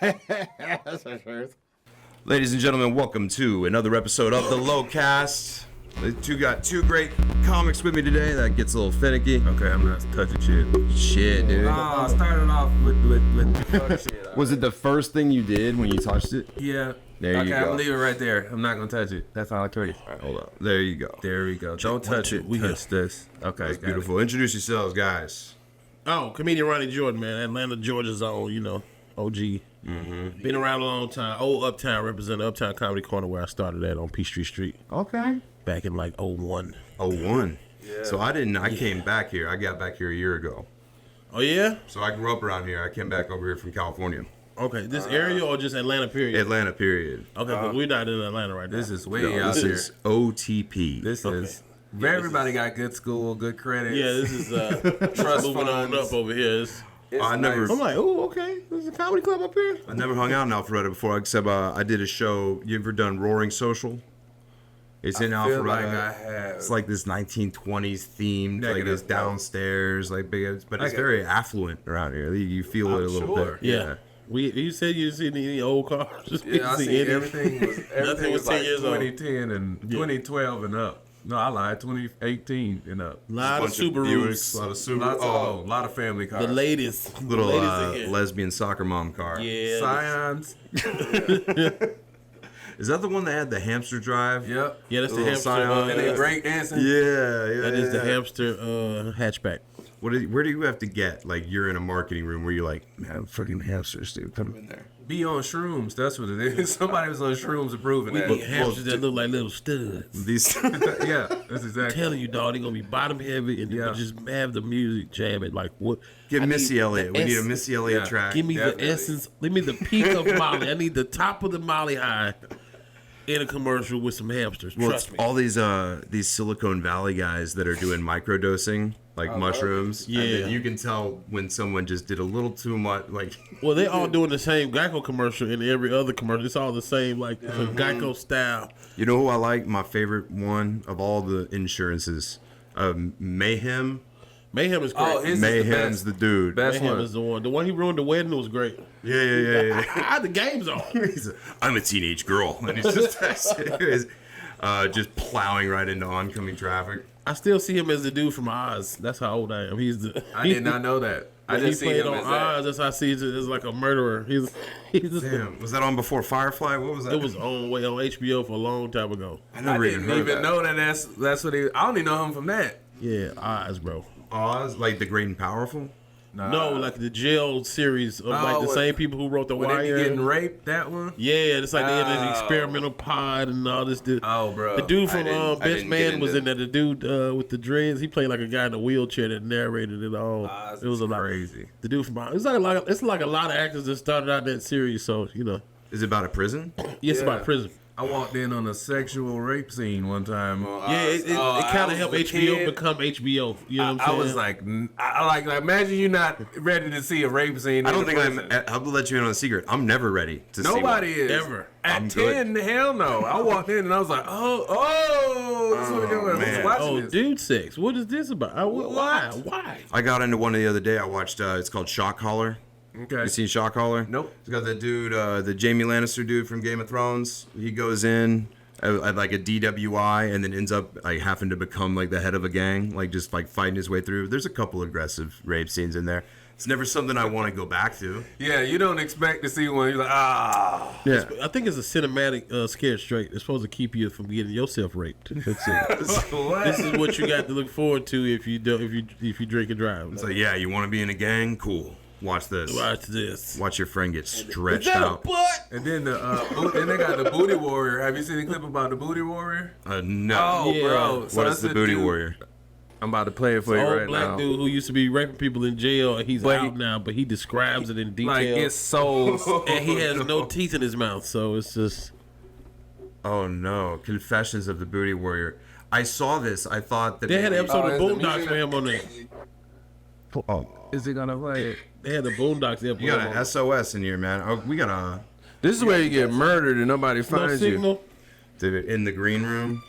That's for sure. Ladies and gentlemen, welcome to another episode of the Lowcast. Got two great comics with me today. That gets a little finicky. Okay, I'm not touching shit. Shit, dude. Starting off with fuck shit. Was it the first thing you did when you touched it? Yeah. There you go. I'm leaving it right there. I'm not gonna touch it. That's all I told you. All right, hold up. There you go. There we go. Don't touch it. We touch this. Okay, That's beautiful. Introduce yourselves, guys. Oh, comedian Ronnie Jordan, man. Atlanta, Georgia's own, OG. Mm-hmm. Been around a long time. Old Uptown, represent Uptown Comedy Corner where I started at on Peachtree Street. Okay. Back in like 01. 01. Yeah. So I came back here. I got back here a year ago. Oh, yeah? So I grew up around here. I came back over here from California. Okay, this area or just Atlanta period? Atlanta period. Okay, but we're not in Atlanta right now. This is way out This here. is OTP. This is where everybody got good school, good credits. Yeah, this is trust moving on up over here. I'm like, oh, okay. There's a comedy club up here. I never hung out in Alpharetta before, except I did a show. You ever done Roaring Social? It's in Alpharetta. Like I have. It's like this 1920s themed, like Negative. it's downstairs, like big, but it's very affluent around here. You feel it a little sure. bit. Yeah. You said you didn't see any old cars. Yeah, I see everything was Nothing like 10 years old. 2010 and 2012 and up. No, I lied. 2018 and up. A lot of Subarus. Buicks, a lot of Subarus. A lot of family cars. The latest. Little ladies in here. lesbian soccer mom car. Yeah. Scions. Is that the one that had the hamster drive? Yep. Yeah, that's the Little hamster. Scion. And they break dancing. Yeah. That is the hamster hatchback. Where do you have to get? Like, you're in a marketing room where you're like, man, fucking hamsters, dude, come in there. Be on shrooms. That's what it is. Somebody was on shrooms approving that. Hamsters that look like little studs. These. Yeah, that's exactly. I'm telling you, dog, they're gonna be bottom heavy and you just have the music jam it. Like what? Get I Missy need Elliott. the We need a Missy Elliott track. Give me Definitely. the essence. Give me the peak of Molly. I need the top of the Molly high in a commercial with some hamsters. Well, Trust it's me. all these Silicon Valley guys that are doing microdosing, like mushrooms. Yeah. And then you can tell when someone just did a little too much. Like, Well, they all doing the same Geico commercial and every other commercial. It's all the same, like it's a Geico style. you know who I like? My favorite one of all the insurances, Mayhem. Mayhem is great. Oh, his Mayhem's is the dude. best Mayhem one. is the one. The one he ruined the wedding was great. Yeah. The game's on. I'm a teenage girl, and he's just just plowing right into oncoming traffic. I still see him as the dude from Oz. That's how old I am. He's the. I did not know that. I He didn't see played him on as that. Oz. That's how I see it as like a murderer. He's Damn, was that on before Firefly? What was that? It was on HBO for a long time ago. I I never didn't heard of even that. know that that's what he. I only know him from that. Yeah, Oz, bro. Oz, like the Great and Powerful. No, like the jail series of like the what- same people who wrote The When they Wire. be getting raped, that one. Yeah, it's like they had Oh. an experimental pod and all this. Oh, bro. The dude from I Best didn't Man get was into- in there. The dude with the dreads, he played like a guy in a wheelchair that narrated it all. Oz It was a is lot crazy. The dude from it's like a lot of actors that started out that series. So Is it about a prison? it's Yeah. about prison. I walked in on a sexual rape scene one time. Yeah, it kind of helped HBO become HBO. You know what I'm I saying? was like, imagine you not ready to see a rape scene. I don't think I'll let you in on a secret. I'm never ready to see Nobody one. is Ever. At I'm 10, hell no. I walked in and I was like, oh, that's what we're doing. man. Who's watching oh, this? dude, sex. What is this about? Why? I got into one the other day. I watched. It's called Shock Collar. Okay. You seen Shock Collar? Nope. It's got the dude, the Jamie Lannister dude from Game of Thrones. He goes in at like a DWI and then ends up like having to become like the head of a gang, like just like fighting his way through. There's a couple aggressive rape scenes in there. It's never something I want to go back to. Yeah, you don't expect to see one. You're like, Yeah. I think it's a cinematic scare straight. It's supposed to keep you from getting yourself raped. That's it. what? This is what you got to look forward to if you drink and drive. It's like, yeah, you want to be in a gang? Cool. Watch this. Watch this. Watch your friend get stretched out. And then then they got the Booty Warrior. Have you seen the clip about the Booty Warrior? No. Oh, Yeah. bro. What So is that's the Booty dude- Warrior? I'm about to play it for you Old right black now. dude who used to be raping people in jail, and he's But out he- now, but he describes it in detail. Like it's so. and he has no teeth in his mouth, so it's just. Oh no! Confessions of the Booty Warrior. I saw this. I thought that They had an episode Oh, of is the Boondocks music- for him on there. Oh, Is he gonna play it? They had the Boondocks episode. you got an SOS in here, man. Oh, we got a This is where you get murdered and nobody no finds you. signal. in the green room.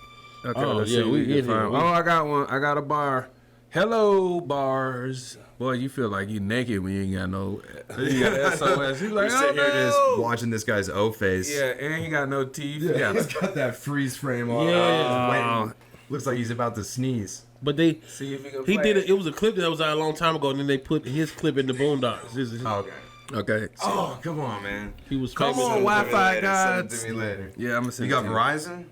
Okay, Oh, let's yeah, see if we we can get find. here. Oh, I got one. I got a bar. Hello, bars. Boy, you feel like you naked when you ain't got no. You got SOS. You like, We're sitting here just oh, no. watching this guy's O face. Yeah, and he got no teeth. Yeah, he's got that freeze frame on. Yeah. Looks like he's about to sneeze. But they, See if he can he play did it. It was a clip that was out a long time ago, and then they put his clip in the Boondocks. Okay. Okay. Oh, come on, man. He was Come famous. on, Wi-Fi guys. Send it to me later. Yeah, I'm gonna send You it got to Verizon?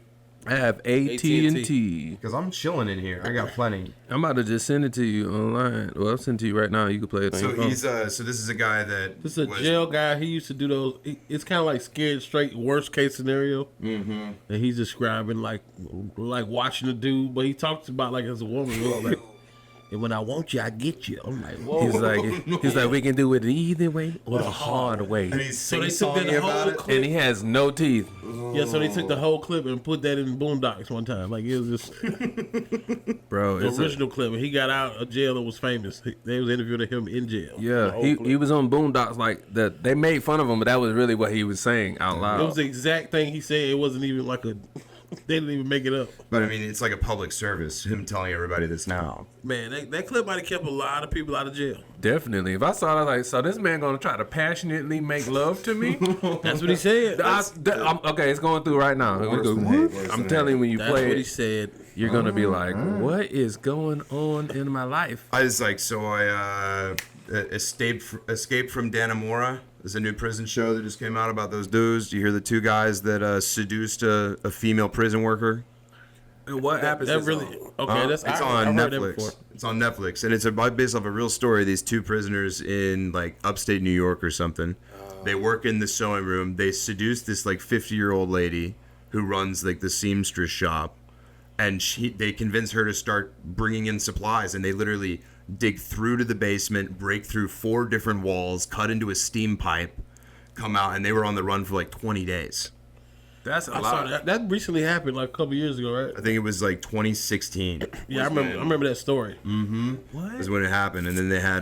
I have AT&T. Because I'm chilling in here. I got plenty. I'm about to just send it to you online. Well, I'll send it to you right now. You can play it on So your phone. he's so this is a guy that This is a jail guy. He used to do those. It's kind of like Scared Straight, worst case scenario. Mm-hmm. And he's describing like watching a dude, but he talks about like as a woman. Like, and when I want you, I get you. I'm like, whoa. He's like, we can do it either way or the hard way. And he's So they took that about whole it. clip. And he has no teeth. Yeah, so they took the whole clip and put that in Boondocks one time. Like it was just Bro, the it's original clip. And he got out of jail and was famous. They was interviewing him in jail. yeah, he was on Boondocks like that. They made fun of him, but that was really what he was saying out loud. It was the exact thing he said. It wasn't even like a. They didn't even make it up. But I mean, it's like a public service. Him telling everybody this now. Man, that clip might have kept a lot of people out of jail. Definitely. If I saw that, like, so this man gonna try to passionately make love to me? That's what he said. Okay, it's going through right now. I'm telling you, when you That's play what he it, said. you're gonna be like, what is going on in my life? I was like, so I escaped from Dannemora. There's a new prison show that just came out about those dudes. You hear the two guys that seduced a female prison worker? And what happens? That really okay. That's It's I on heard that before. Netflix. It's on Netflix, and it's based off a real story. These two prisoners in like upstate New York or something. They work in the sewing room. They seduce this like 50-year-old lady who runs like the seamstress shop, and they convince her to start bringing in supplies, and they literally dig through to the basement, break through 4 different walls, cut into a steam pipe, come out, and they were on the run for like 20 days. That's a I saw lot. that recently happened like a couple years ago, right? I think it was like 2016. Yeah, I remember that story. Is when it happened, and then they had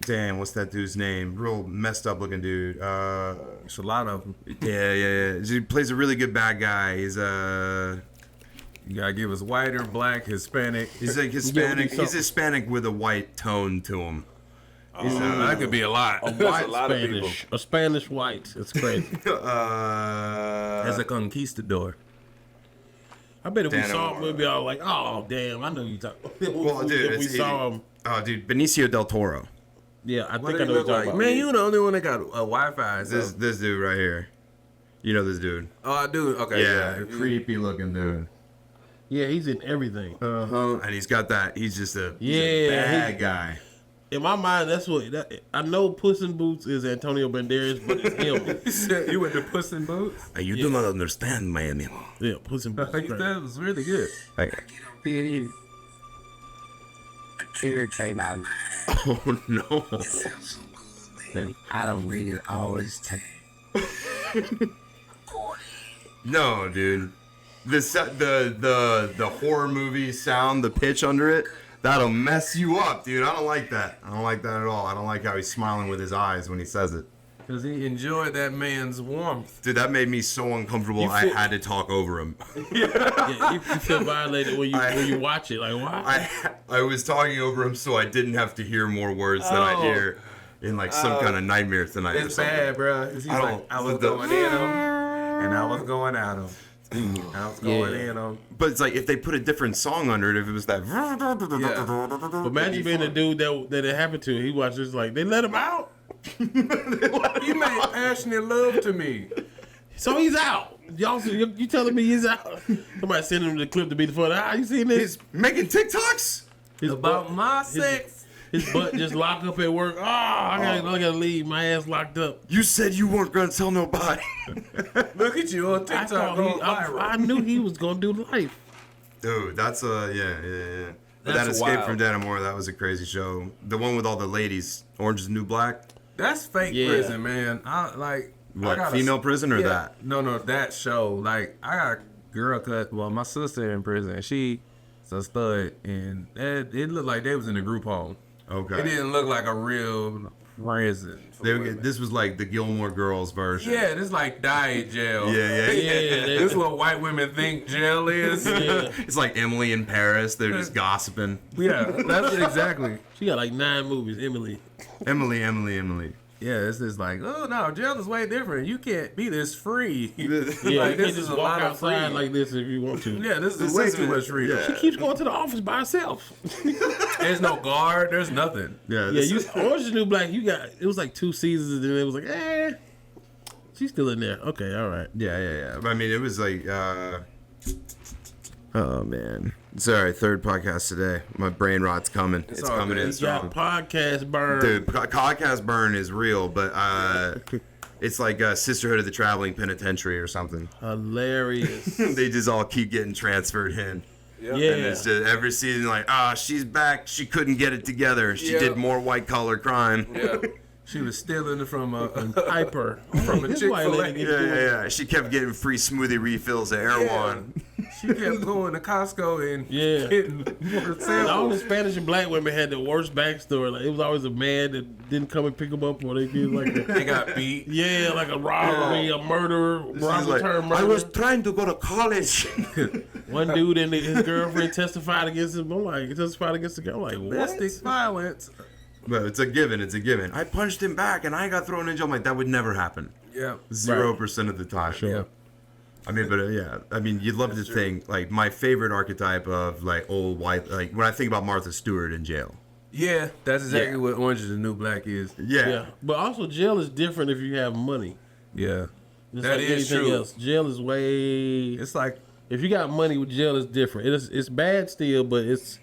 damn, what's that dude's name? Real messed up looking dude. It's a lot of them. Yeah. He plays a really good bad guy. He's You gotta give us white or black, Hispanic. He's like Hispanic. He's Hispanic with a white tone to him. That could be a lot. White a lot Spanish, of people. a Spanish white. It's crazy. As a conquistador. I bet if we Damn. saw him, we'd be all like, "Oh, damn! I know you talking." Well, dude, if we saw him, Benicio del Toro. yeah, I What think I do know you what look you're like? talking Man, about. you the only one that got Wi-Fi. So. This dude right here. You know this dude. Oh, I do. Okay. Yeah, creepy looking dude. Yeah, he's in everything. And he's got that. He's just a Yeah, bad guy. In my mind, that's what I know. Puss in Boots is Antonio Banderas, but it's him. He said you went to Puss in Boots. You do not understand, my amigo. Yeah, Puss in Boots. That was really good. Irritate my Oh no. I don't read it all this time. No, dude. The horror movie sound, the pitch under it, that'll mess you up, dude. I don't like that. I don't like that at all. I don't like how he's smiling with his eyes when he says it. Because he enjoyed that man's warmth. Dude, that made me so uncomfortable. I had to talk over him. Yeah, you feel violated when you watch it. Like, why? I was talking over him so I didn't have to hear more words that I hear in like some kind of nightmare tonight. It's bad, bro. He's like, I was going in him, and I was going out him. I was going in him. But it's like if they put a different song under it, if it was that. But imagine being the dude that it happened to. He watched this like they let him out, You made passionate love to me. so he's out. Y'all, you telling me he's out? Somebody sent him the clip to be the fun. You seen this? He's making TikToks. His About butt, my sex. his butt just locked up at work. I gotta leave. My ass locked up. You said you weren't gonna tell nobody. Look at you on I TikTok thought going viral. I knew he was gonna do life. Dude, that's yeah. But That's that Escape wild. from Dannemora, that was a crazy show. The one with all the ladies, Orange is the New Black. That's fake Yeah. prison, man. I What, got female prison or that? No, that show. Like, I got a girl cut. Well, my sister in prison. She's a stud, and it looked like they was in a group home. Okay. It didn't look like a real prison. This was like the Gilmore Girls version. Yeah, this is like diet jail. Yeah. This is what white women think jail is. Yeah. It's like Emily in Paris. They're just gossiping. Yeah, that's exactly. She got like 9 movies, Emily. Emily. Yeah, it's just like, oh no, jail is way different. You can't be this free. Yeah, Like, you this can't is just a walk lot of outside freedom. like this if you want to. Yeah, this is way too much freedom. Yeah. She keeps going to the office by herself. There's no guard. There's nothing. Yeah, Yeah, Orange is the New Black. It was like 2 seasons, and then it was like, she's still in there. Okay, all right. Yeah. But I mean, it was like, oh man. Sorry, 3rd podcast today. My brain rot's coming. It's all coming good. in It's strong. Podcast burn. Dude, podcast burn is real, but it's like Sisterhood of the Traveling Penitentiary or something. Hilarious. They just all keep getting transferred in. Yeah. And it's just every season like, she's back. She couldn't get it together. She Yeah. did more white collar crime. Yeah. She was stealing from a Piper. from a This Chick white Fil lady A. gets doing- Yeah. She kept getting free smoothie refills at Erewhon. She kept going to Costco and Yeah. getting more And all the samples. Spanish and black women had the worst backstory. Like, it was always a man that didn't come and pick them up, or they did like They got beat. like a robbery, a murder, She's robbery like, turned I murder. was trying to go to college. One dude and his girlfriend testified against him. I'm like, testified against the guy. I'm like, Domestic what? violence. But it's a given. I punched him back and I got thrown in jail. I'm like, that would never happen. Yeah. 0% of the time. Yeah. I mean, but yeah. I mean, you'd love to think, like, my favorite archetype of, like, old white, like, when I think about Martha Stewart in jail. Yeah, that's exactly Yeah. what Orange is the New Black is. Yeah. But also, jail is different if you have money. Yeah. Just That like is anything true. else. Jail is way. It's like, If you got money with jail, it's different. It's bad still, but it's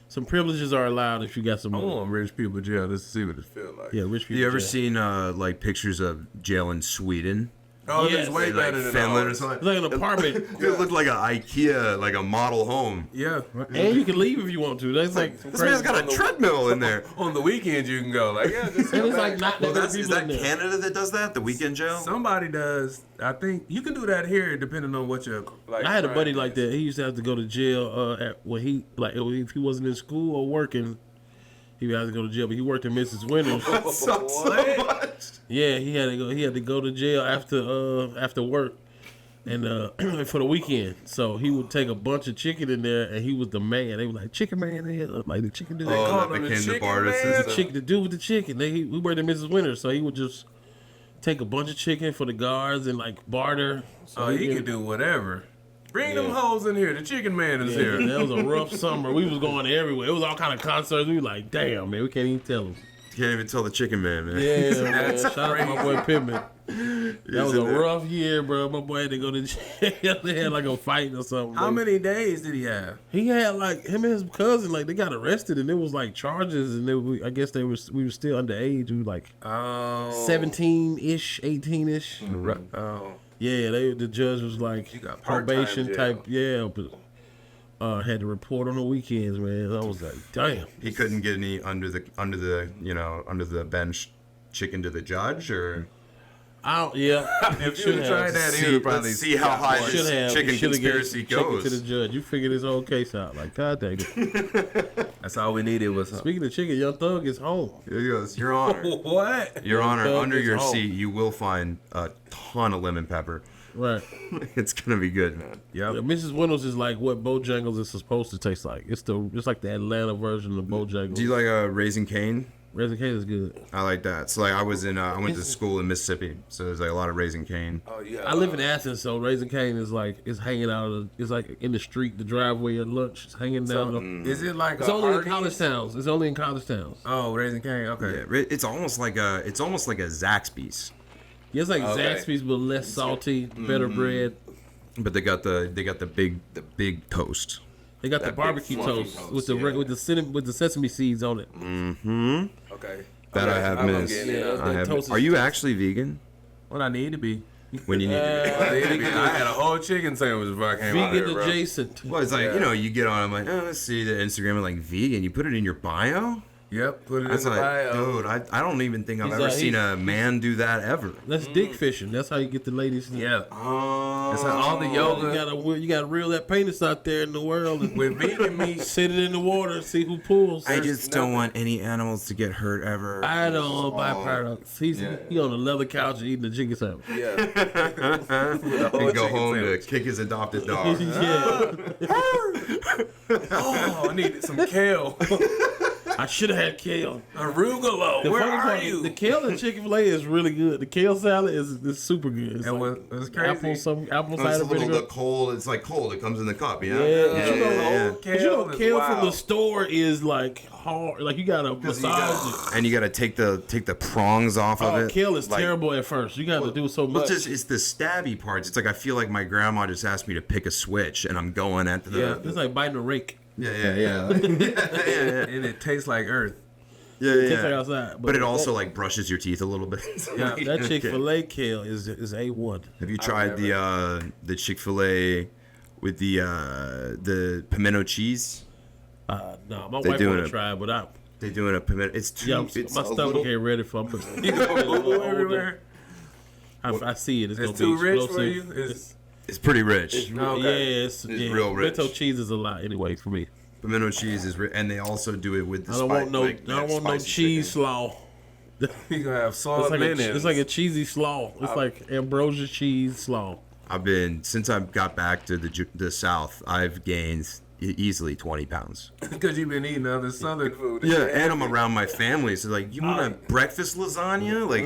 some privileges are allowed if you got some I money. want rich people jail just to see what it feels like. Yeah, rich people. You ever jail. seen, like, pictures of jail in Sweden? Oh, Yes. it's way Like better than Finland or ours. something? It's like an apartment, It looked like an IKEA, like a model home. Yeah. and you can leave if you want to. That's like This man's got a treadmill in there. On the weekends you can go. Like, yeah, just and come it's like back. not Well, that is people that in there. Canada that does that? The weekend jail? Somebody does. I think you can do that here depending on what your like. I had a buddy crime like is. that. He used to have to go to jail when he if he wasn't in school or working, he would have to go to jail. But he worked in Mrs. Winters. so much. Yeah, he had to go. He had to go to jail after work, and for the weekend. So he would take a bunch of chicken in there, and he was the man. They were like, "Chicken man," they had, like the chicken dude. Oh, called that him the became the chicken bar man? assistant. The chicken, the dude with the chicken. We worked in Mrs. Winters, so he would just take a bunch of chicken for the guards and like barter. So Oh, he could do whatever. Bring them Yeah. hoes in here. The chicken man is Yeah, here. that was a rough summer. We was going everywhere. It was all kind of concerts. We were like, damn, man, we can't even tell him. Can't even tell the chicken man, man. Yeah, man. That's Shout out to my boy Pittman. That was in a there. rough year, bro. My boy had to go to jail. They had like a fight or something. How many days did he have? He had like him and his cousin, like they got arrested and there was like charges and I guess we were still underage. We were like Oh, 17-ish, 18-ish. Oh, Yeah, the judge was like You got part-time probation jail. type. Yeah, but had to report on the weekends, man. I was like, damn. He couldn't get any under the bench chicken to the judge, or Yeah. if you tried that, he would probably let's see how high Should this have. chicken Should have conspiracy chicken goes. to the judge. You figured this whole case out. Like, God dang it. That's all we needed was Speaking of chicken, Young Thug is home. Here he goes, Your Honor. what? Your Honor, Thug under is your home. seat, you will find a ton of lemon pepper. Right. It's gonna be good, man. Yep. Yeah, Mrs. Winters is like what Bojangles is supposed to taste like. It's like the Atlanta version of Bojangles. Do you like Raising Cane? Raising Cane is good. I like that. So like I went to school in Mississippi, so there's like a lot of Raising Cane. Oh yeah. I live in Athens, so Raising Cane is like it's hanging out. It's like in the street, the driveway at lunch. It's hanging down. Is it like It's a only in Hardee's? college towns. It's only in college towns. Oh, Raising Cane. Okay. Yeah, it's almost like a Zaxby's, Yeah, it's like Okay. Zaxby's, but less salty, better bread. but they got the big toast. They got the That big barbecue fluffy toast toast, with the yeah. with the sesame seeds on it. Okay. That I have I'm missed. getting it. Yeah. I have. toast is Are you toast. actually vegan? What I need to be. When you need to be. I had a whole chicken sandwich before I came out here, Vegan bro. adjacent. Well, it's like, you get on, I'm like, oh, let's see the Instagram, and like, vegan, you put it in your bio? Yep, put it That's in the like, bio. dude, I don't even think I've He's ever like- seen a man do that ever. That's dick fishing. That's how you get the ladies. Yeah. Oh. That's how all the yoga You gotta reel that penis out there in the world and with vegan meat. sit it in the water and see who pulls. I just don't want any animals to get hurt ever. I don't buy products. He on a leather couch eating a chicken sandwich. Yeah. And go home to kick his adopted dog. Yeah. Oh, I needed some kale. I should have had kale. Arugula, The where funny are part, you? the kale and Chick-fil-A is really good. The kale salad is super good. It's And like what's crazy? apple It's cider a little vinegar. bit cold. It's like cold. It comes in the cup, Yeah, yeah. but you know, Kale but you know, is kale from the wild. store is like hard. Like you gotta massage it. And you gotta take the prongs off of Oh, it. kale is Like, terrible at first. You gotta do so Well, much. it's the stabby parts. It's like I feel like my grandma just asked me to pick a switch, and I'm going at the. It's like biting a rake. Yeah. And it tastes like earth. It tastes like outside. But it also like brushes your teeth a little bit. Yeah. that Chick-fil-A kale is A1. Have you tried the Chick-fil-A with the pimento cheese? No, my They wife doing want to it. try it, but They're doing a pimento. It's too. yeah, it's my a stomach little, ain't ready for it. You go everywhere. I see it. It's It's gonna too be rich explosive. for you. It's It's pretty rich. okay. Yeah, it's real rich. Pimento cheese is a lot anyway for me. Pimento cheese is, and they also do it with the. I don't want no, I don't want no cheese slaw. You gonna have salt It's and like a cheesy slaw. It's like ambrosia cheese slaw. I've been since I got back to the South. I've gained easily 20 pounds. because you've been eating other southern food. Yeah, and I'm around my family, so like, you want a breakfast lasagna? Like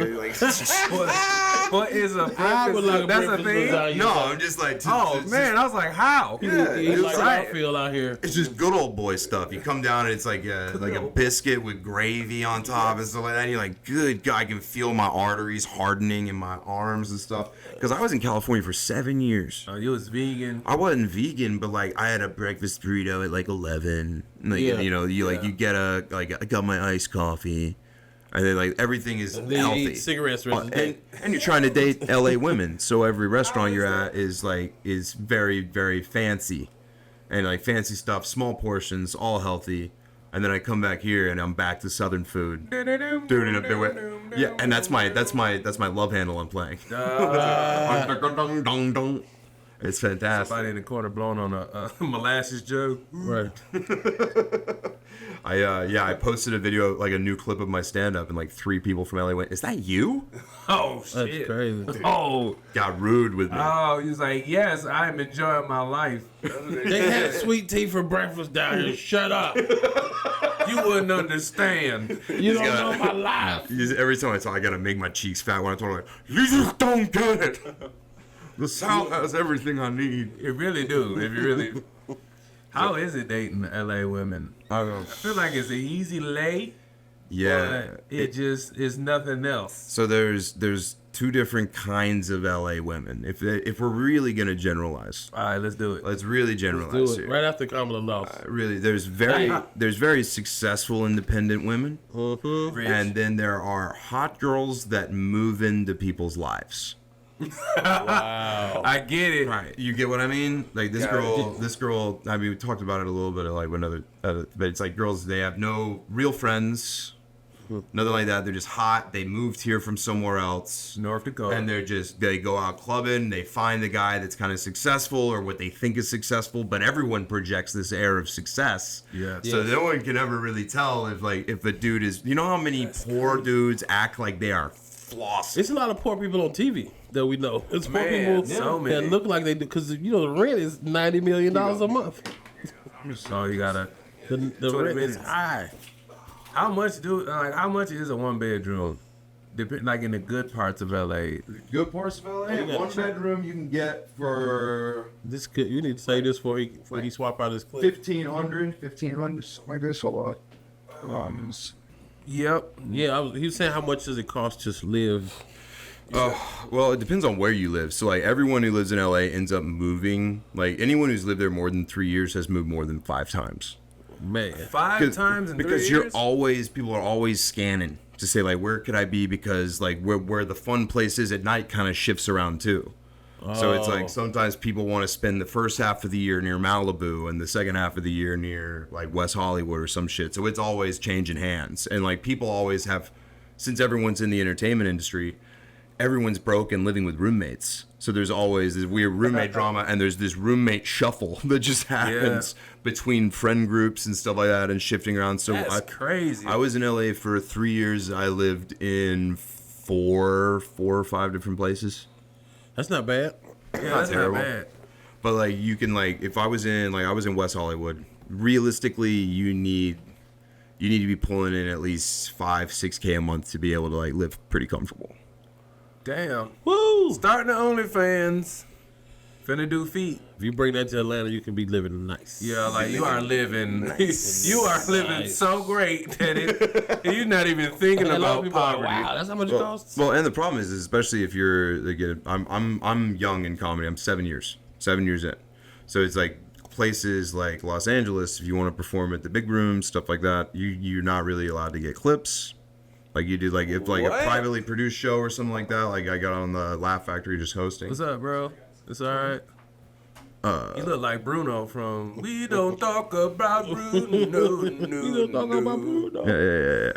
What is a I would breakfast? like a That's a breakfast thing. lasagna. no, I'm just like, Oh man, I was like, how? It's like right. I feel out here. It's just good old boy stuff. You come down and it's like a biscuit with gravy on top and stuff like that. And you're like, good God, I can feel my arteries hardening in my arms and stuff. Because I was in California for 7 years. Oh, you was vegan. I wasn't vegan, but like I had a breakfast burrito at like 11. Like, Yeah. you know, you get I got my iced coffee, and then like everything is Then you healthy. eat cigarettes the rest of the day. And you're trying to date LA women, so every restaurant you're at is very, very fancy, and like fancy stuff, small portions, all healthy. And then I come back here and I'm back to Southern food. Dude, in a big way. Yeah, and that's my love handle I'm playing. It's fantastic. Somebody in the corner blowing on a molasses jug. Right. I posted a video, like a new clip of my stand-up, and like 3 people from LA went, "Is that you?" Oh That's shit! crazy. Oh, Got rude with me. oh, he was like, yes, I'm enjoying my life. They had sweet tea for breakfast down here. Shut up. You wouldn't understand. You don't know my life. Every time I talk, I gotta make my cheeks fat when I talk. Like, you just don't get it. The South has everything I need. It really do. If you really. How is it dating LA women? I feel like it's an easy lay. Yeah. But it just is nothing else. So there's 2 different kinds of LA women. If we're really gonna generalize, All right, let's do it. let's really generalize Do it here. right after Kamala lost. Really, there's very successful independent women, Rich. and then there are hot girls that move into people's lives. I get it. Right. You get what I mean? Like this girl, I mean, we talked about it a little bit, like when but it's like girls, they have no real friends, nothing like that. They're just hot. They moved here from somewhere else. North Dakota. And they go out clubbing, they find the guy that's kind of successful or what they think is successful, but everyone projects this air of success. Yeah. So no one can ever really tell if a dude is, you know how many poor dudes act like they are flossing? It's a lot of poor people on TV that we know. It's poor Man, people so that many. look like they do because the rent is $90 million a month. So you gotta. The 20 rent is minutes. high. How much how much is a 1-bedroom? Like in the good parts of LA. Good parts of LA, you gotta check. bedroom you can get for This could, you need to say this before he swap out his clip. 1,500. 1500, something like this, a lot. Yep. Yeah, he was saying how much does it cost to just live? Well, it depends on where you live. So, like, everyone who lives in LA ends up moving. Like, anyone who's lived there more than 3 years has moved more than 5 times. Man, 5 times in 3 because years. people are always scanning to say, like, where could I be? Because, like, where the fun place is at night kind of shifts around, too. So it's like sometimes people want to spend the first half of the year near Malibu and the second half of the year near like West Hollywood or some shit. So it's always changing hands. And like people always have, since everyone's in the entertainment industry, everyone's broke and living with roommates. So there's always this weird roommate drama, and there's this roommate shuffle that just happens between friend groups and stuff like that, and shifting around. So That's crazy. I was in LA for 3 years. I lived in four or five different places. That's not bad. Yeah, Not that's terrible. not bad. But like you can like if I was in West Hollywood, realistically you need to be pulling in at least 5-6K a month to be able to like live pretty comfortable. Damn. Woo! Starting the OnlyFans. Finna do feet. If you bring that to Atlanta, you can be living nice. Yeah, like you are living so great that you're not even thinking And a lot of about people are like, poverty. wow, that's how much it costs. Well, and the problem is especially if you're like I'm young in comedy. I'm 7 years in. So it's like places like Los Angeles, if you want to perform at the big rooms, stuff like that, you're not really allowed to get clips. Like you do, like if like What? a privately produced show or something like that. Like I got on the Laugh Factory just hosting. What's up, bro? It's alright. You look like Bruno from We Don't Talk About Bruno. Yeah.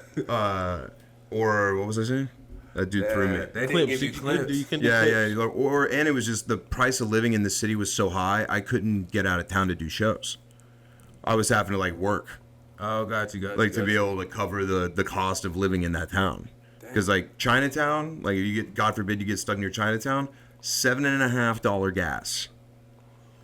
Or what was I saying? That dude threw me. They didn't Clips. give you clips. You can do Yeah, clips. yeah. Or and it was just the price of living in the city was so high, I couldn't get out of town to do shows. I was having to like work, Oh, got you. like to be able to cover the cost of living in that town. Because like Chinatown, like if you get, God forbid, you get stuck near Chinatown, $7.50 gas.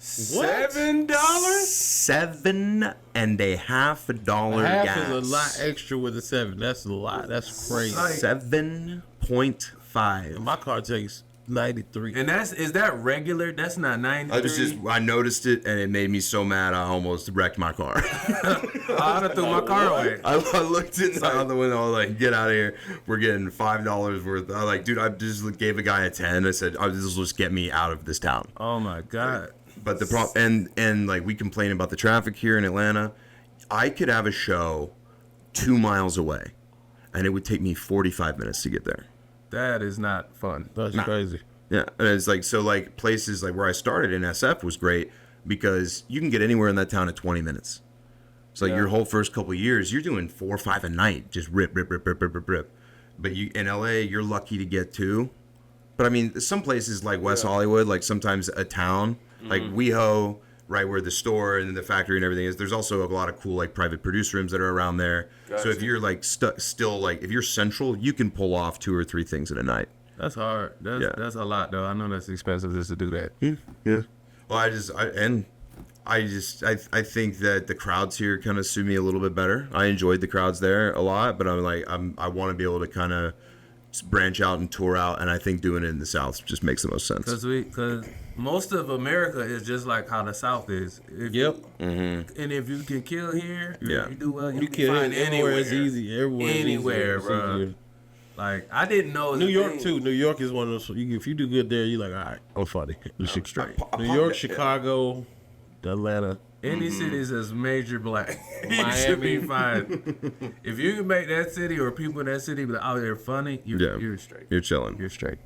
$7? $7.50 Half gas. is a lot extra with a 7. That's a lot. That's crazy. 7.5. My car takes 93. And is that regular? That's not 93. I noticed it and it made me so mad I almost wrecked my car. I would have threw my car away. I looked out the window. I was like, "Get out of here! We're getting $5 worth." I was like, "Dude, I just gave a guy a 10." I said, "Oh, this will just get me out of this town." Oh my God. But the problem, and like we complain about the traffic here in Atlanta. I could have a show 2 miles away, and it would take me 45 minutes to get there. That is not fun. That's crazy. Yeah, and it's like so like places like where I started in SF was great because you can get anywhere in that town in 20 minutes. So like your whole first couple of years, you're doing 4 or 5 a night, just rip. But you in LA, you're lucky to get 2. But I mean, some places like West Hollywood, like sometimes a town, like WeHo, right where the store and the factory and everything is. There's also a lot of cool like private produce rooms that are around there. Gotcha. So if you're like still like if you're central, you can pull off 2 or 3 things in a night. That's hard. That's a lot, though. I know that's expensive just to do that. Yeah. Well, I think that the crowds here kind of suit me a little bit better. I enjoyed the crowds there a lot, but I want to be able to kind of branch out and tour out, and I think doing it in the South just makes the most sense. Because most of America is just like how the South is. And if you can kill here, you do well. You can find anywhere. It's easy. Anywhere, bro. Like I didn't know. New York too. New York is one of those. If you do good there, you're like, all right, I'm funny. Straight. New York, Chicago, Atlanta. Any cities that's major black, you should be fine. If you can make that city or people in that city be like, oh, they're funny, you're straight. You're chilling. You're straight.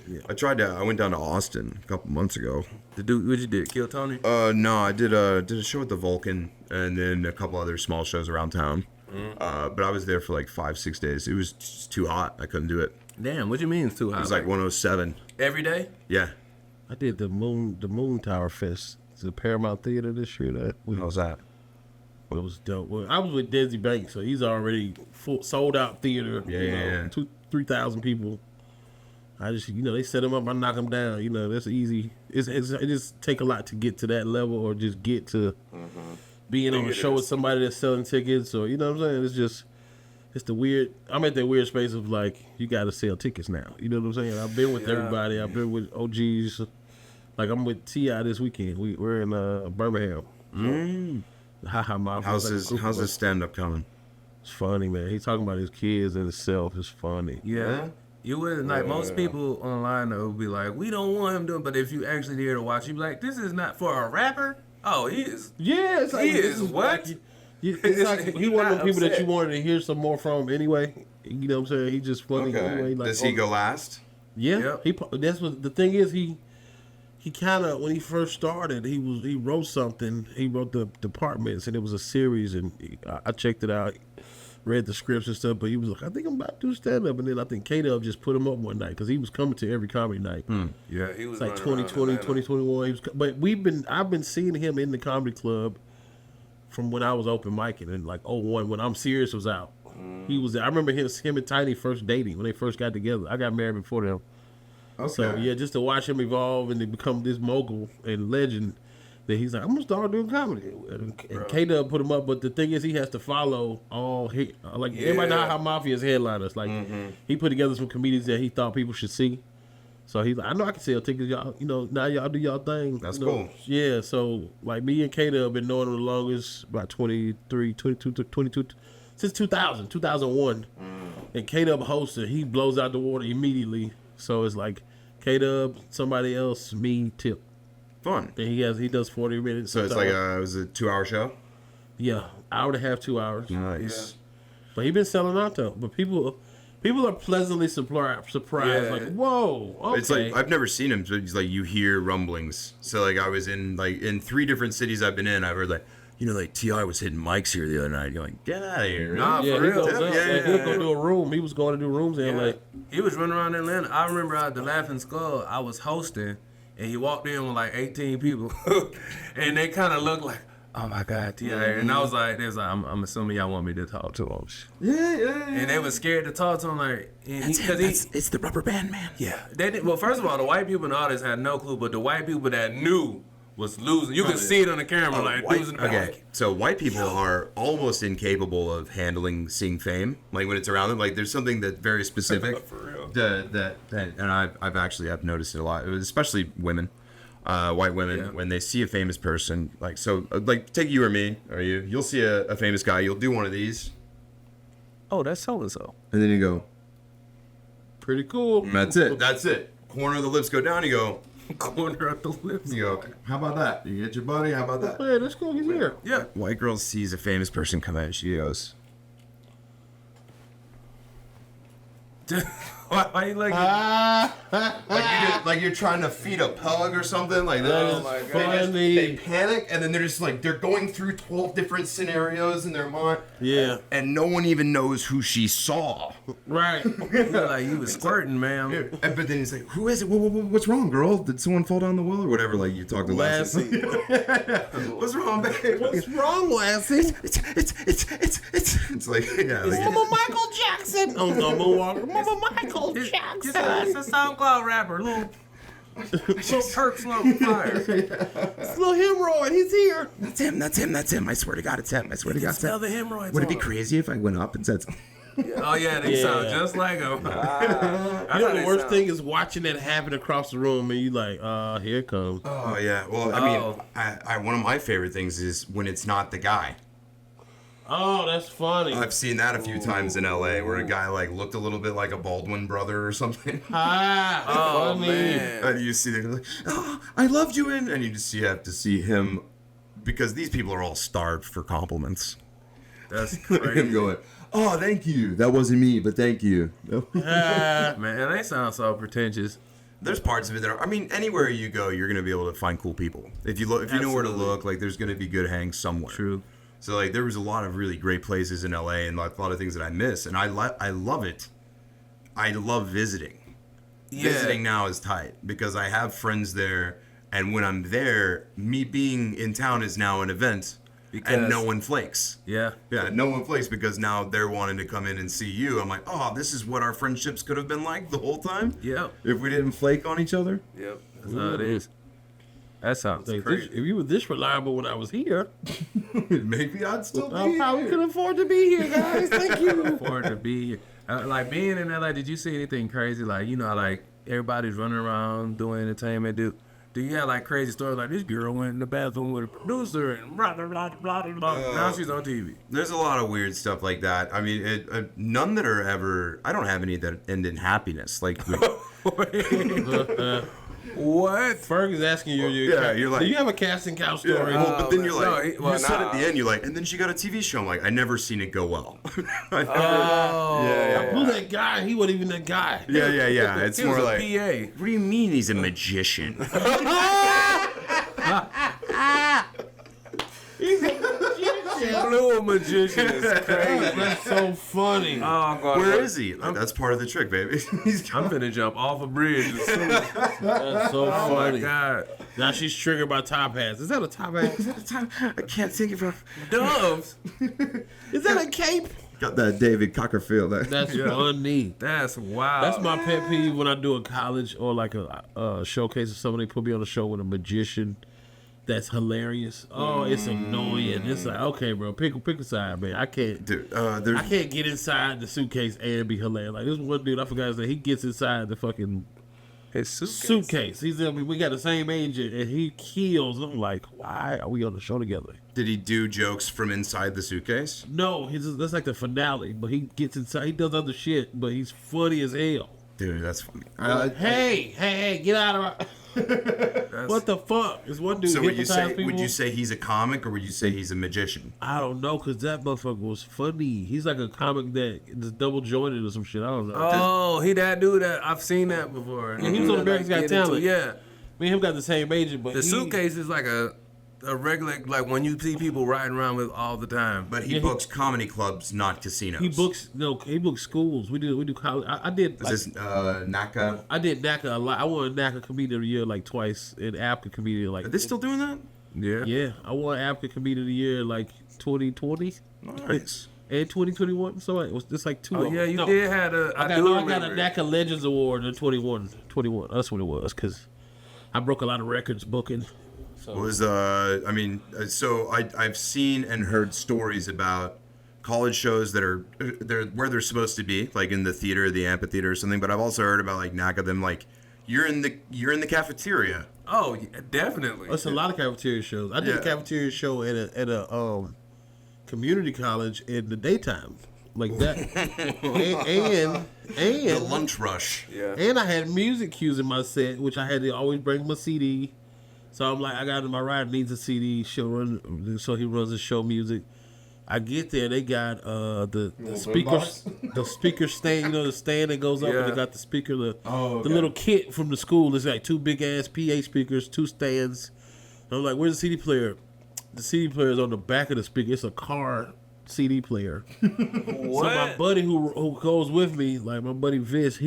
Yeah. I went down to Austin a couple months ago. What you did? Kill Tony? No, I did a show at the Vulcan and then a couple other small shows around town. But I was there for like 5-6 days. It was just too hot. I couldn't do it. Damn, what you mean it's too hot? It was like 107. Every day? Yeah. I did the Moon Tower Fest. It's the Paramount Theater this year. How's that? It was dope. Well, I was with Desi Banks, so he's already sold out theater. Yeah. 3,000 people. I just, they set him up, I knock him down. That's easy. It just take a lot to get to that level or just get to being on a show with somebody that's selling tickets or, you know what I'm saying? It's the weird, I'm at that weird space of like, you got to sell tickets now. You know what I'm saying? I've been with everybody. I've been with OGs. Like I'm with T.I. this weekend. We're in Birmingham. How's his stand-up coming? It's funny, man. He's talking about his kids and himself. It's funny. Yeah. You wouldn't like most people online though would be like, we don't want him doing. But if you actually there to watch, you'd be like, this is not for a rapper. Oh, he is. Yeah, it's like he is what? It's like he one of the people that you wanted to hear some more from anyway. You know what I'm saying? He's just funny anyway. Like, Does he go last? Yeah. Yep. That's what the thing is. he kind of, when he first started, he wrote something. He wrote the Departments, and it was a series, and I checked it out, read the scripts and stuff. But he was like, I think I'm about to do stand up, and then I think K-Dub just put him up one night because he was coming to every comedy night. Yeah, he was It's like 2020, 2021. He was, but I've been seeing him in the comedy club from when I was open micing in like 01 when I'm Serious was out. He was there. I remember him and Tiny first dating when they first got together. I got married before them. Okay. So yeah, just to watch him evolve and to become this mogul and legend, that he's like, I'm gonna start doing comedy. And K-Dub put him up, but the thing is, he has to follow all everybody know how Mafia's headliners. Like he put together some comedians that he thought people should see. So he's like, I know I can sell tickets, y'all. Now y'all do y'all thing. That's you know? cool. Yeah. So like me and K-Dub been knowing him the longest, about 22 since 2001. And K-Dub hosts it. He blows out the water immediately. So it's like K-Dub, somebody else, me, Tip. Fun. And he does 40 minutes. So it's like it was a 2-hour show? Yeah, hour and a half, 2 hours. Nice. But he been selling out though. But people are pleasantly surprised. Like, whoa, okay. It's like I've never seen him, so it's like you hear rumblings. So like I was in 3 different cities I've been in, I've heard like, like T.I. was hitting mics here the other night. You're like, get out of here. Nah, yeah, for real. He'll go do a room. He was going to do rooms in LA. He was running around Atlanta. I remember at the Laughing Skull, I was hosting, and he walked in with like 18 people, and they kind of looked like, oh my God, T.I. And I was like, I'm assuming y'all want me to talk to him. Yeah. And they was scared to talk to him, like, It's the rubber band man. Yeah. Well, first of all, the white people in the audience had no clue, but the white people that knew was losing. You could see it on the camera, losing. Okay, so white people are almost incapable of seeing fame. Like when it's around them, like there's something that's very specific. For real. That and I've noticed it a lot, especially women, white women, when they see a famous person. Like take you or me, you'll see a famous guy, you'll do one of these. Oh, that's so and so. And then you go, Pretty cool. that's it. Corner of the lips go down. You go. Corner of the lips. You go. How about that? You get your buddy. How about that? Yeah, let's go. He's here. Yeah. White girl sees a famous person come out. She goes. Why you like like you're trying to feed a pug or something like that. Oh my God. They panic and then they're just like they're going through 12 different scenarios in their mind. Yeah. And no one even knows who she saw. Right. like you was squirting, man? But then he's like, "Who is it? What's wrong, girl? Did someone fall down the well or whatever?" Like you talked to Lassie. What's wrong, babe? What's wrong, Lassie? It's like Mama Michael Jackson. Oh no, Mama Michael Jackson. It's a SoundCloud rapper, little Perks on fire. It's little hemorrhoid. He's here. That's him. I swear to God, it's him. I swear to God, Smell the hemorrhoids. Would it be crazy if I went up and said? Oh yeah, they sound just like him. You know the worst thing is watching that happen across the room, and you like, here it comes. Oh yeah. Well, I mean, I one of my favorite things is when it's not the guy. Oh, that's funny. I've seen that a few times in LA where a guy like looked a little bit like a Baldwin brother or something. Funny. Man. And you see them like, oh, I loved you and you have to see him because these people are all starved for compliments. That's crazy. Him going, oh, thank you. That wasn't me, but thank you. Man, they sound so pretentious. There's parts of it that are, I mean, anywhere you go, you're gonna be able to find cool people. If you know where to look, like there's gonna be good hangs somewhere. True. So like there was a lot of really great places in LA and like, a lot of things that I miss, and I love it. I love visiting. Yeah. Visiting now is tight because I have friends there, and when I'm there, me being in town is now an event, and no one flakes. Yeah. Yeah, no one flakes because now they're wanting to come in and see you. I'm like, oh, this is what our friendships could have been like the whole time. Yep. If we didn't flake on each other. Yep. That's how it is. That sounds crazy. If you were this reliable when I was here, Maybe I'd still be I probably could afford to be here, guys. Thank you. Afford to be here. Like being in LA, did you see anything crazy? Like, you know, like everybody's running around doing entertainment. Do you have like crazy stories like this girl went in the bathroom with a producer and blah, blah, blah, blah, blah. Now she's on TV. There's a lot of weird stuff like that. I mean, none that are ever. I don't have any that end in happiness. Like What? Ferg is asking you. You're like, do you have a casting couch story? well, but then you're like, no, you said at the end, you're like, and then she got a TV show. I'm like, I never seen it go well. I never, Who's that guy? He wasn't even that guy. yeah. It's He was more a like, PA. what do you mean he's a magician? Blue magician is crazy. That's so funny. Oh, God. Where is he? Like, that's part of the trick, baby. I'm finna jump off a bridge as soon as. That's so Oh, my funny. God. Now she's triggered by top hats. Is that a top hat? I can't think of a. Doves. Is that a cape? Got that David Copperfield. That's funny. That's wild. That's my pet peeve when I do a college or like a showcase or somebody put me on a show with a magician. That's hilarious. Oh, it's annoying. It's like, okay, bro, pick a side, man. I can't, Dude, I can't get inside the suitcase and be hilarious. Like this one dude, I forgot his name. He gets inside the fucking His suitcase. He's we got the same agent, and he kills. I'm like, why are we on the show together? Did he do jokes from inside the suitcase? No, that's like the finale. But he gets inside. He does other shit, but he's funny as hell. Dude, that's funny. Hey, get out of our. What the fuck? Is one dude So would people? you say he's a comic or would you say he's a magician? I don't know, cause that motherfucker was funny. He's like a comic that is double jointed or some shit. I don't know. Oh, he that dude that I've seen that before. He was on America's Got Talent. Yeah. Me and him got the same agent, but The suitcase is like a regular, like when you see people riding around with all the time. But he books comedy clubs, not casinos. He books schools. We do college. I did. Is this NACA? I did NACA a lot. I won NACA Comedian of the Year like twice, and APCA Comedian like. Are they still doing that? Yeah. Yeah, I won APCA Comedian of the Year like 2020 Nice. and 2021. So it was just like two. Oh of yeah, them. you No, did have a. I got a NACA Legends Award in 21. That's what it was, because I broke a lot of records booking. So. I've seen and heard stories about college shows that are where they're supposed to be, like in the theater, the amphitheater or something. But I've also heard about like NACA them like you're in the cafeteria. Oh, yeah, definitely. It's a lot of cafeteria shows. I did a cafeteria show at a community college in the daytime, like that, and The lunch rush. Yeah. and I had music cues in my set, which I had to always bring my CD. So I'm like, I got my rider needs a CD. So he runs the show music. I get there, they got the speakers, the speaker stand, you know, the stand that goes up, and they got the speaker, the little kit from the school. It's like two big ass PA speakers, two stands. And I'm like, where's the CD player? The CD player is on the back of the speaker. It's a car CD player. What? So my buddy who goes with me, like my buddy Vish,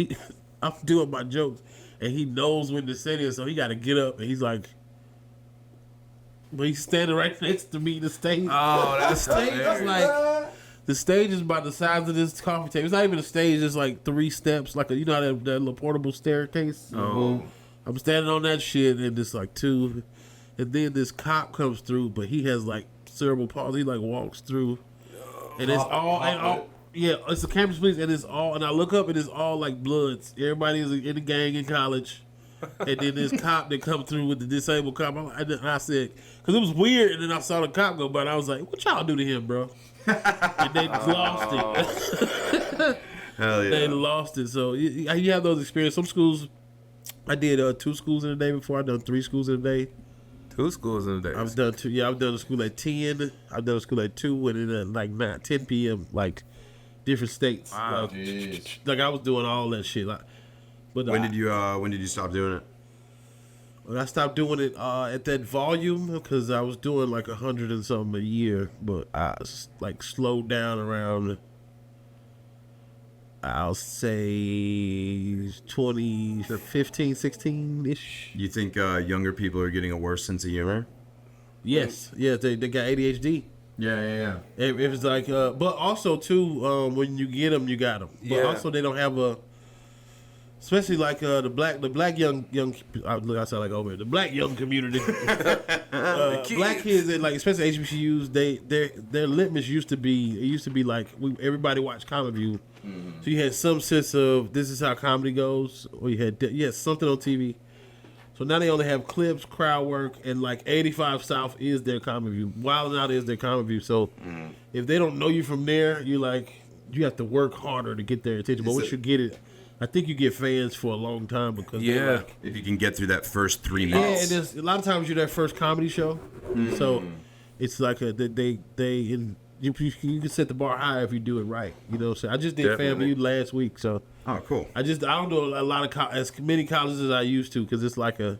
I'm doing my jokes, and he knows when to say it, so he got to get up, and he's like. But he's standing right next to me, the stage. Oh, that's stage is like the stage is about the size of this coffee table. It's not even a stage; it's like 3 steps, like you know that little portable staircase. Oh. I'm standing on that shit, and it's like 2, and then this cop comes through, but he has like cerebral palsy. He like walks through, and it's all. Yeah, it's a campus police, and it's all. And I look up, and it's all like Bloods. Everybody is in the gang in college. And then this cop that come through with the disabled cop, I said, because it was weird, and then I saw the cop go by, and I was like, what y'all do to him, bro? And they lost it. Hell yeah. They lost it. So you have those experiences. Some schools, I did 2 schools in a day before. I've done 3 schools in a day. 2 schools in a day. I've done 2. Yeah, I've done a school at 10. I've done a school at 2, and then at like 9, 10 p.m., like different states. Wow. Like I was doing all that shit. But When did you stop doing it? When I stopped doing it at that volume, because I was doing like 100 and something a year, but I like slowed down around, I'll say 2015, 16-ish. You think younger people are getting a worse sense of humor? Yes, they got ADHD. Yeah. It was like, but also too, when you get them, you got them. But also they don't have a. Especially like the black young I sound like over here. The black young community, black kids that like especially HBCUs, their litmus used to be like everybody watched Comedy View, so you had some sense of this is how comedy goes, or you had something on TV. So now they only have clips, crowd work, and like 85 South is their Comedy View. Wild 'N Out is their Comedy View. So if they don't know you from there, you have to work harder to get their attention. But once you get it. I think you get fans for a long time because they're Yeah. like, If you can get through that first 3 yeah, minutes. and there's a lot of times you're their first comedy show, so it's like you can set the bar high if you do it right. You know, so I just did Definitely. FAMU last week, so Oh, cool. I don't do a lot of as many colleges as I used to because it's like they're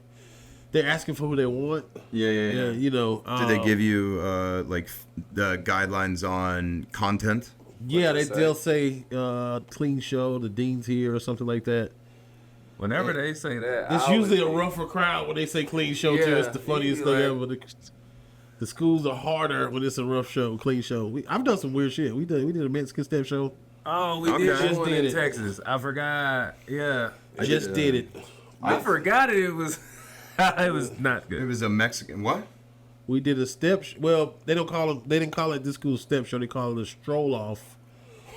asking for who they want. Yeah. You know, Did they give you like the guidelines on content? Yeah, they'll say clean show, the dean's here or something like that. Whenever they say that, It's I usually a always- rougher crowd when they say clean show too. Yeah, It's the funniest you thing like- ever. The schools are harder when it's a rough show, clean show. I've done some weird shit. We did a Mexican step show. Oh, we Okay. did Just one did in it. Texas. I forgot. Yeah, I just did it. I forgot it. It was it was not It good. was a Mexican. What? We did a step. Well, they didn't call it this school step show. They call it a stroll off,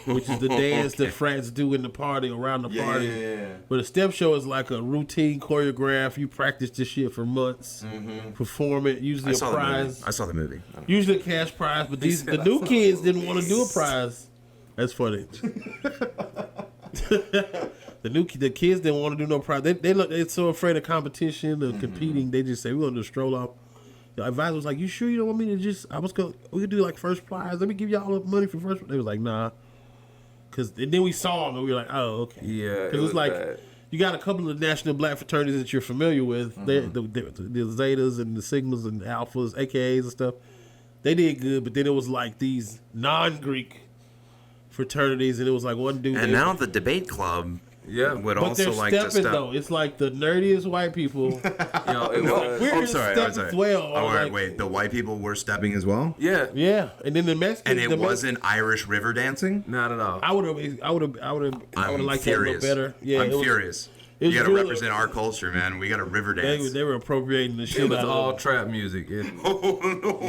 which is the dance that frats do in the party around the party. Yeah. But a step show is like a routine choreograph. You practice this shit for months, perform it. Usually I a saw the movie. prize. I saw the movie. Usually a cash prize, but the new kids didn't want to do a prize. That's funny. the kids didn't want to do no prize. They're so afraid of competition or competing. They just say we're gonna do a stroll off. The advisor was like, "You sure you don't want me to just? We could do like first prize. Let me give y'all the money for first." They was like, "Nah," and then we saw them and we were like, "Oh, okay." Yeah, because it's like you got a couple of national black fraternities that you're familiar with. The Zetas and the Sigmas and the Alphas, AKAs and stuff. They did good, but then it was like these non-Greek fraternities, and it was like one dude. And now the debate club Yeah, would but also they're like to stepping step. though. It's like the nerdiest white people. you know, it was, We're I'm in sorry. step I'm sorry. as well. Oh, like, wait. The white people were stepping as well, yeah, Yeah, and then the Mexicans. and it wasn't Irish river dancing. not at all. I would have liked that a little furious. better. Yeah, I'm it was- furious. it was You got to really- represent our culture, man. We got to river dance. They were appropriating the shit It was out all of trap music. it.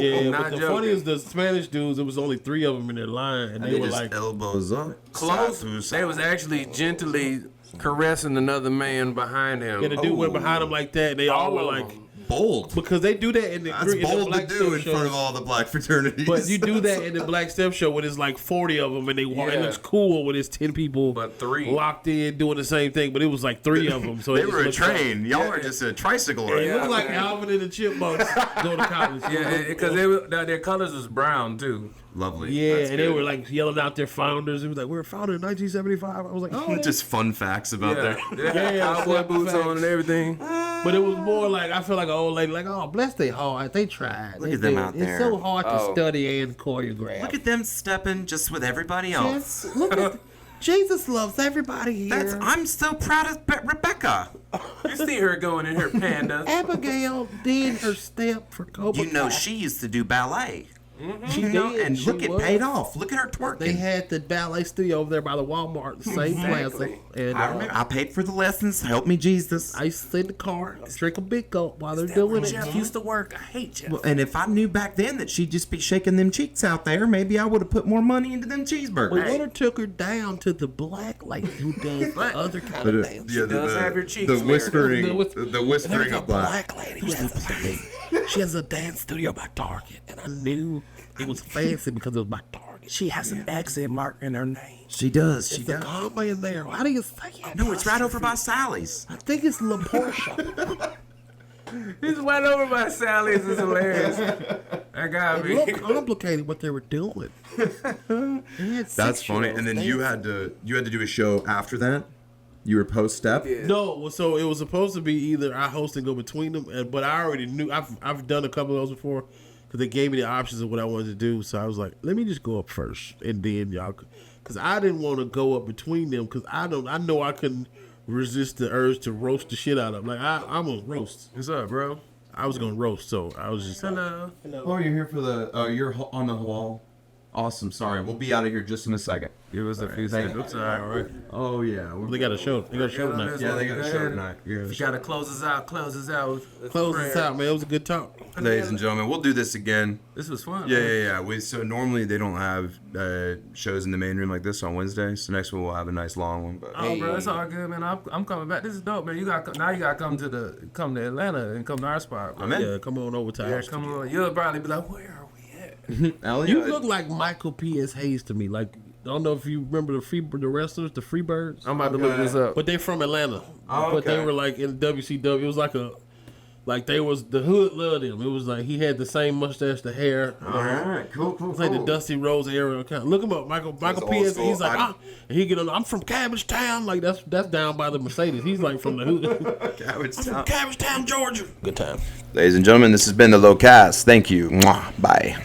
Yeah, not but the joking. funny is the Spanish dudes. It was only 3 of them in their line, and they were just like, elbows up. Close. They was actually gently caressing another man behind him. yeah, the dude went behind them like that, and they all were of like, them. Bold. because they do that in the, That's in the bold to black do step in front of shows. all the black fraternities. But you do that in the black step show when it's like 40 of them, and they walk. It Yeah. looks cool when it's 10 people, But 3. locked in doing the same thing. But it was like 3 of them, so They it just were a looked like- train. Y'all were just a tricycle. It Right? looked like man. Alvin and the Chipmunks going to college. Yeah, because their colors was brown too. Lovely. Yeah, That's and they good. were like yelling out their founders. It was like, we were founded in 1975. I was like, oh, Just fun facts about Yeah, their. they had Yeah, cowboy snap boots facts. on and everything. but it was more like I feel like an old lady, like, oh, bless they heart. They tried. They at them did. out It's there. so hard to Oh. study and choreograph. Look at them stepping just with everybody else. Yes, look at Jesus loves everybody here. I'm so proud of Rebecca. You see her going in her pandas. Abigail did her step for Cobra. You know she used to do ballet. she You know, did. and She look, it was. paid off. Look at her twerking. They had the ballet studio over there by the Walmart, the same plaza. And I remember. I paid for the lessons. Help me, Jesus. I used to sit in the car, drink a big gulp while they're doing it. Jeff used to work. I hate Jeff. Well, and if I knew back then that she'd just be shaking them cheeks out there, maybe I would have put more money into them cheeseburgers. We would have took her down to the black lady who does the other kind of dance. does have your cheeks the smeared. whispering, The whis- the There whispering was a of black. black lady who has a dance. She has a dance studio by Target, and I knew it was fancy because it was by Target. She has an accent mark in her name. She does. She It's a does. comma in there. How do you say it? No, it's right over by Sally's. I think it's La Portia. He's went over by Sally's. Is hilarious. That got It me. looked complicated what they were doing. That's funny. And then you had to do a show after that. You were post step. No, well, so it was supposed to be either I host and go between them, but I already knew. I've done a couple of those before because they gave me the options of what I wanted to do. So I was like, let me just go up first, and then y'all, because I didn't want to go up between them because I know I couldn't resist the urge to roast the shit out of them. Like I'm gonna roast. What's up, bro? I was gonna roast, so I was just Hello. Oh, you're here for the. You're on the wall. Awesome. Sorry, we'll be out of here just in a second. Give us a few seconds. All right. Oh yeah. They got a show. They got a show tonight. Yeah, they got a show tonight. You gotta close us out. Close us out. with Close prayer. this out, man. It was a good talk. Ladies and gentlemen, we'll do this again. This was fun. Yeah, man. yeah, yeah. So normally they don't have shows in the main room like this on Wednesday. So next one we'll have a nice long one. But Oh, bro, it's all good, man. I'm coming back. This is dope, man. You got come to Atlanta and come to our spot. Bro. I'm in. Yeah, come on over to Yeah, our come studio. on. You'll probably be like, where are we at? Elliot, You look like Michael P.S. Hayes to me. Like don't know if you remember the wrestlers, the Freebirds. I'm about to look this up. But they from Atlanta. Oh, But they okay. were like in WCW. It was like they was the hood loved him. It was like he had the same mustache, the hair. All right, cool. It's like the Dusty Rose era kind. Look him up, Michael old P. school. He's like, and he get on. I'm from Cabbage Town. Like that's down by the Mercedes. He's like from the hood. Cabbage I'm from Town. Cabbage Town, Georgia. Good time. Ladies and gentlemen, this has been the Low Cast. Thank you. Mwah. Bye.